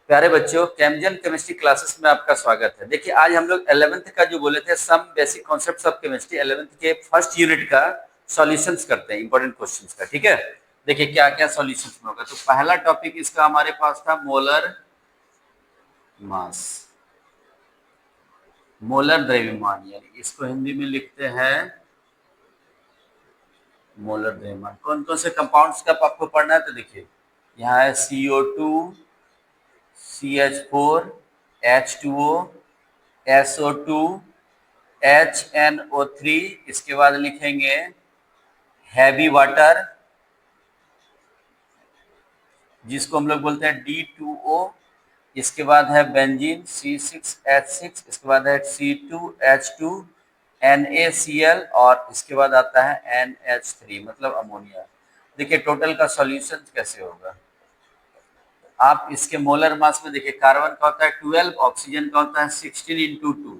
प्यारे बच्चों, chemical chemistry classes में आपका स्वागत है। देखिए, आज हम लोग 11th का जो बोले थे some basic concepts of chemistry 11th के फर्स्ट यूनिट का सॉल्यूशंस करते हैं, इंपॉर्टेंट क्वेश्चंस का। ठीक है, देखिए क्या क्या सॉल्यूशंस में होगा। तो पहला टॉपिक इसका हमारे पास था मोलर मास, मोलर द्रव्यमान, यानी इसको हिंदी में लिखते हैं मोलर द्रव्यमान। कौन कौन से कंपाउंड्स का आपको पढ़ना है, तो देखिए यहाँ है CO2, CH4, H2O, SO2, HNO3, इसके बाद लिखेंगे हैवी वाटर जिसको हम लोग बोलते हैं D2O, इसके बाद है बेंजीन C6H6, इसके बाद है C2H2, NaCl और इसके बाद आता है NH3 मतलब अमोनिया। देखिए टोटल का सॉल्यूशन कैसे होगा। आप इसके मोलर मास में देखिए, कार्बन का होता है 12, ऑक्सीजन का होता है 16 × 2।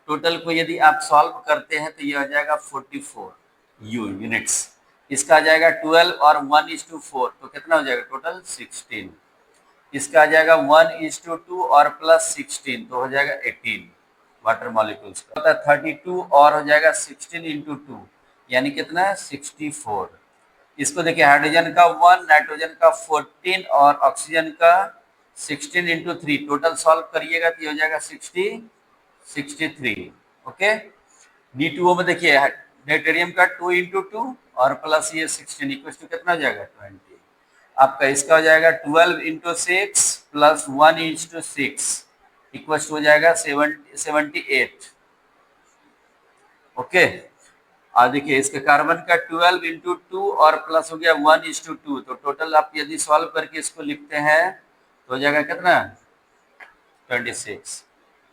टोटल को यदि आप सॉल्व करते हैं तो ये हो जाएगा 44 यूनिट्स। इसका आ जाएगा 12 और 1:4, तो कितना हो जाएगा टोटल 16। इसका आ जाएगा 1:2 और +16, तो हो जाएगा 18 वाटर मॉलिक्यूल्स का होता है 32 और हो जाएगा 16 × 2 यानी कितना है 64। इसको देखिए, हाइड्रोजन का 1, नाइट्रोजन का 14 और ऑक्सीजन का 16 × 3, टोटल सॉल्व करिएगा तो ये हो जाएगा 63। ओके, D2O में देखिए नाइट्रोडियम का 2 × 2 और प्लस ये 16 इक्वल टू कितना हो जाएगा 20। आपका इसका हो जाएगा 12 × 6 प्लस 1:6 इक्वल टू हो जाएगा 78। ओके, और देखिए इसके कार्बन का 12 × 2 और प्लस हो गया 1:2, तो टोटल आप यदि सॉल्व करके इसको लिखते हैं तो हो जाएगा कितना 26।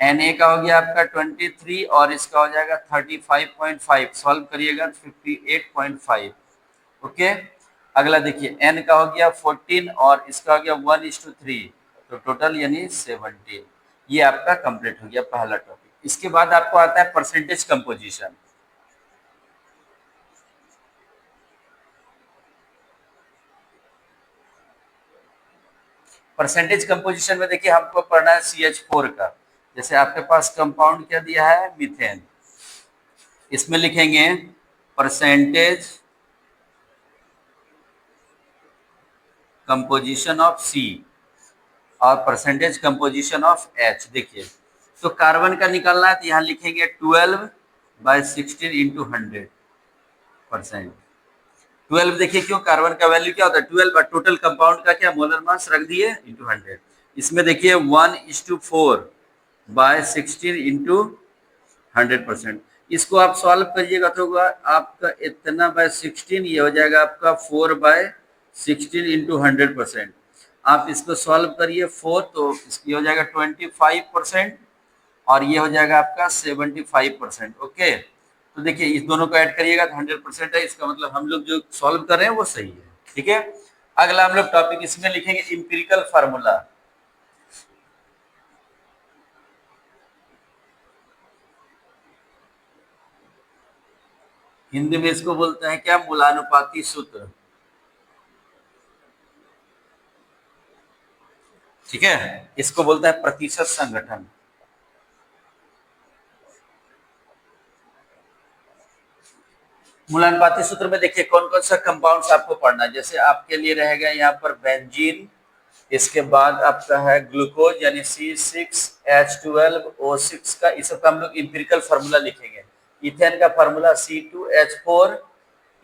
Na का हो गया आपका 23 और इसका हो जाएगा 35.5, सॉल्व करिएगा 58.5। ओके, अगला देखिए N का हो गया 14 और इसका हो गया 1:3, तो टोटल यानी 17। ये आपका कंप्लीट हो गया पहला टॉपिक। इसके बाद आपको आता है परसेंटेज कंपोजिशन। परसेंटेज कंपोजिशन में देखिए हमको पढ़ना है CH4 का। जैसे आपके पास कंपाउंड क्या दिया है मीथेन, इसमें लिखेंगे परसेंटेज कंपोजिशन ऑफ C और परसेंटेज कंपोजिशन ऑफ H। देखिए तो कार्बन का निकालना है तो यहाँ लिखेंगे 12/16 × 100%। 12 देखिए क्यों, कार्बन का वैल्यू क्या होता है 12 और टोटल कंपाउंड का क्या मोलर मास रख दिए × 100। इसमें देखिए 1:4/16 × 100%। इसको आप सॉल्व करिएगा तो होगा आपका इतना /16, ये हो जाएगा आपका 4/16 × 100%। आप इसको सॉल्व करिए 4, तो इसकी हो जाएगा 25% और ये हो जाएगा आपका 75%। ओके, तो देखिए इस दोनों को ऐड करिएगा तो 100% है, इसका मतलब हम लोग जो सॉल्व कर रहे हैं वो सही है। ठीक है, अगला हम लोग टॉपिक इसमें लिखेंगे इंपिरिकल फार्मूला। हिंदी में इसको बोलते हैं क्या, मूलानुपाती सूत्र। ठीक है, इसको बोलते हैं प्रतिशत संगठन। मूलानुपाती सूत्र में देखिए कौन कौन सा कंपाउंड्स आपको पढ़ना है। जैसे आपके लिए रहेगा यहाँ पर बेंजीन, इसके बाद आपका है ग्लूकोज यानी C6H12O6 का, इस सबका हम लोग इंपिरिकल फार्मूला लिखेंगे। इथेन का फार्मूला C2H4,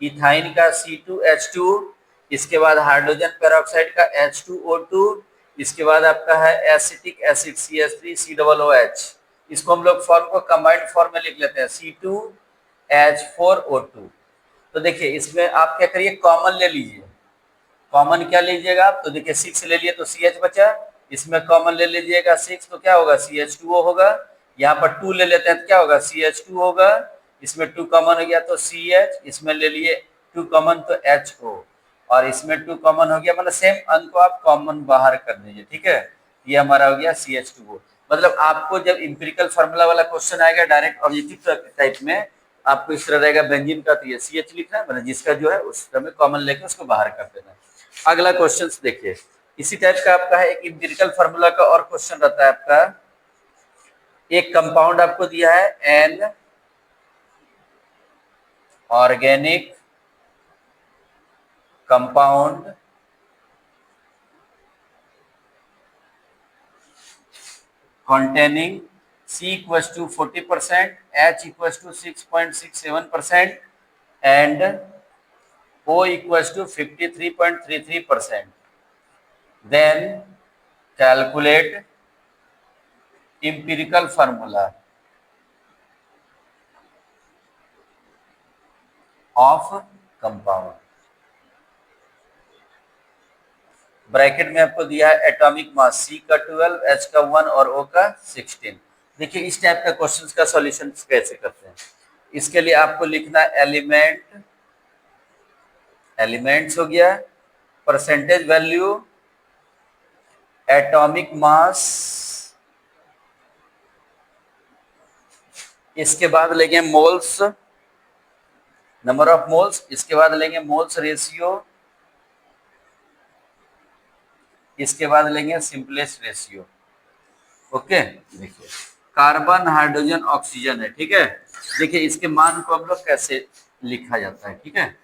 इथाइन का C2H2, इसके बाद हाइड्रोजन पेरोक्साइड का H2O2, इसके बाद आपका है एसिटिक एसिड CH3COOH। इसको हम लोग फॉर्म को कंबाइंड फॉर्म में लिख लेते हैं C2H4O2। तो देखिए इसमें आप क्या करिए, कॉमन ले लीजिए। कॉमन क्या लीजिएगा आप, तो देखिए 6 ले लिए तो CH बचा, इसमें कॉमन ले लीजिएगा 6 तो क्या होगा CH2O होगा। यहाँ पर 2 ले लेते हैं तो क्या होगा CH2 होगा, इसमें 2 कॉमन हो गया तो CH, इसमें ले लिए 2 कॉमन तो HO और इसमें 2 कॉमन हो गया, मतलब सेम अंक को आप कॉमन बाहर कर दीजिए। ठीक है, ये हमारा हो गया CH2O। मतलब आपको जब इंपिरिकल फार्मूला वाला क्वेश्चन आएगा डायरेक्ट ऑब्जेक्टिव टाइप में, आपको इस तरह रहेगा बेंजीन का तो ये CH लिखना है, मतलब जिसका जो है उस समय कॉमन लेके उसको बाहर कर देना है। अगला क्वेश्चन देखिए, इसी टाइप का आपका है एक एम्पिरिकल फार्मूला का और क्वेश्चन रहता है आपका। एक कंपाउंड आपको दिया है an organic compound containing C equals to 40%, H equals to 6.67%, and O equals to 53.33%. Then calculate empirical formula of compound. Bracket में आपको दिया है एटॉमिक मास सी का 12, एच का 1 और ओ का 16। देखिए इस टाइप का क्वेश्चंस का सॉल्यूशन कैसे करते हैं। इसके लिए आपको लिखना एलिमेंट्स हो गया, परसेंटेज वैल्यू, एटॉमिक मास, इसके बाद लेंगे मोल्स, नंबर ऑफ मोल्स, इसके बाद लेंगे मोल्स रेशियो, इसके बाद लेंगे सिंपलेस्ट रेशियो। ओके, देखिए कार्बन हाइड्रोजन ऑक्सीजन है, ठीक है। देखिए इसके मान को हम लोग कैसे लिखा जाता है, ठीक है।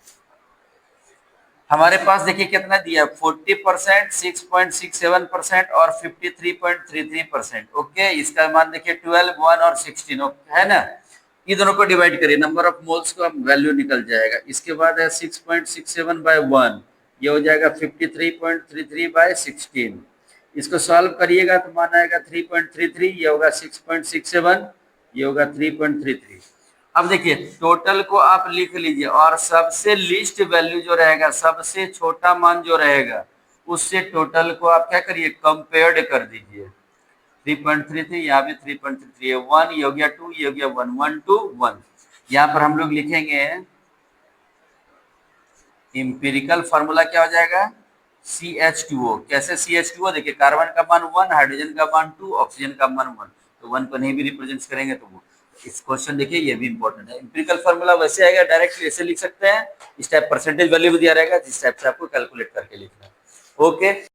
हमारे पास देखिए कितना दिया है 40%, 6.67% और 53.33%। ओके, इसका मान देखिए 12, 1 और 16 है ना। ये दोनों को डिवाइड करिए, नंबर ऑफ मोल्स का वैल्यू निकल जाएगा। इसके बाद है 6.67 बाय 1, ये हो जाएगा 53.33 बाय 16। इसको सॉल्व करिएगा तो मान आएगा 3.33, ये होगा 6.67, ये होगा 3.33। अब देखिए टोटल को आप लिख लीजिए और सबसे लीस्ट वैल्यू जो रहेगा, सबसे छोटा मान जो रहेगा, उससे टोटल को आप क्या करिए कंपेयर्ड कर दीजिए। 3.33, यहाँ पे 3.33 है, 1 ये हो गया 2, ये हो गया 1, 1 2 1। यहाँ पर हम लोग लिखेंगे इंपिरिकल फार्मूला क्या हो जाएगा CH2O। कैसे CH2O, देखिए कार्बन का मान 1, हाइड्रोजन का मान 2, ऑक्सीजन का मान 1, तो 1 को नहीं भी रिप्रेजेंट करेंगे तो वो इस क्वेश्चन देखिए ये भी इंपॉर्टेंट है। इंपिरिकल फार्मूला वैसे आएगा, डायरेक्टली ऐसे लिख सकते हैं, इस टाइप परसेंटेज वैल्यू भी दिया रहेगा, जिस टाइप से आपको कैलकुलेट करके लिखना है। ओके।